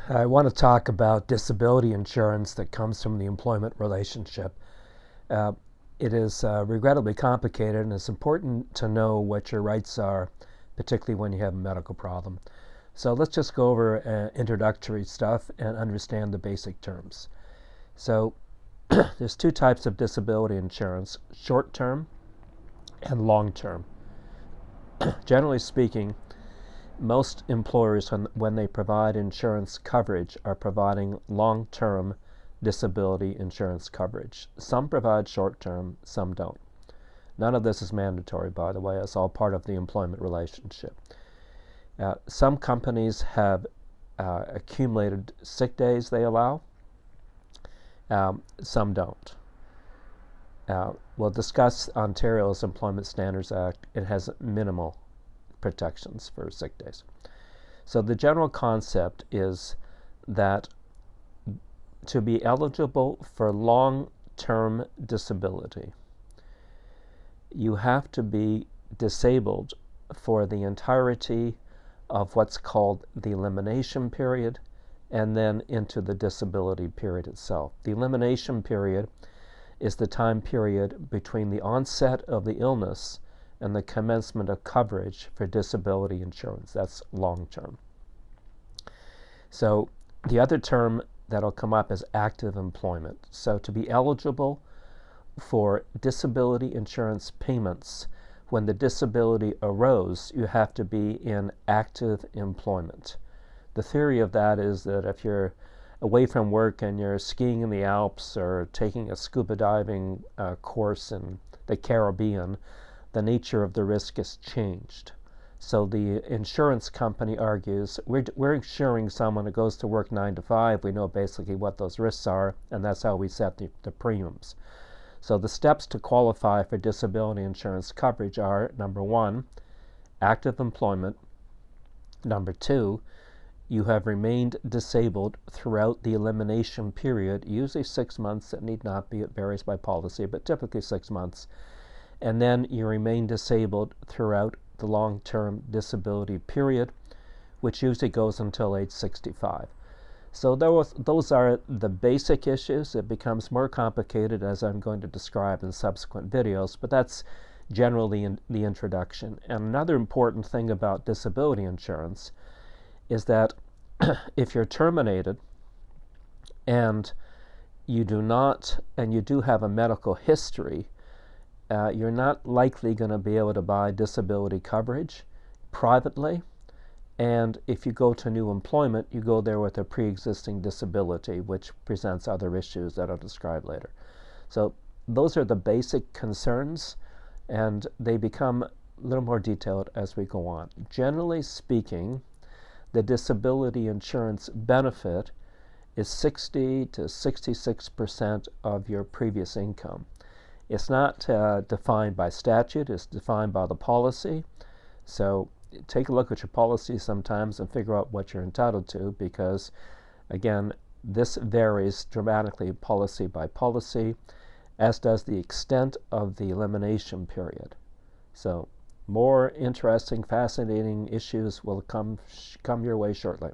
I want to talk about disability insurance that comes from the employment relationship. Uh, it is regrettably complicated, and it's important to know what your rights are, particularly when you have a medical problem. So let's just go over introductory stuff and understand the basic terms. So there's two types of disability insurance, short-term and long-term. Generally speaking, most employers, when they provide insurance coverage, are providing long-term disability insurance coverage. Some provide short-term, some don't. None of this is mandatory, by the way. It's all part of the employment relationship. Some companies have accumulated sick days they allow. Some don't. We'll discuss Ontario's Employment Standards Act. It has minimal protections for sick days. So the general concept is that to be eligible for long-term disability, you have to be disabled for the entirety of what's called the elimination period and then into the disability period itself. The elimination period is the time period between the onset of the illness and the commencement of coverage for disability insurance. That's long term. So the other term that'll come up is active employment. So to be eligible for disability insurance payments, when the disability arose, you have to be in active employment. The theory of that is that if you're away from work and you're skiing in the Alps or taking a scuba diving course in the Caribbean, the nature of the risk has changed. So the insurance company argues, we're insuring someone who goes to work 9 to 5. We know basically what those risks are, and that's how we set the premiums. So the steps to qualify for disability insurance coverage are, number one, active employment. Number two, you have remained disabled throughout the elimination period, usually 6 months. It need not be, it varies by policy, but typically 6 months. And then you remain disabled throughout the long-term disability period, which usually goes until age 65. So those are the basic issues. It becomes more complicated as I'm going to describe in subsequent videos, but that's generally the introduction. And another important thing about disability insurance is that if you're terminated and you do have a medical history, you're not likely going to be able to buy disability coverage privately. And if you go to new employment, you go there with a pre-existing disability, which presents other issues that I'll describe later. So those are the basic concerns, and they become a little more detailed as we go on. Generally speaking, the disability insurance benefit is 60 to 66% of your previous income. It's not defined by statute, it's defined by the policy. So take a look at your policy sometimes and figure out what you're entitled to, because again, this varies dramatically policy by policy, as does the extent of the elimination period. So more interesting, fascinating issues will come your way shortly.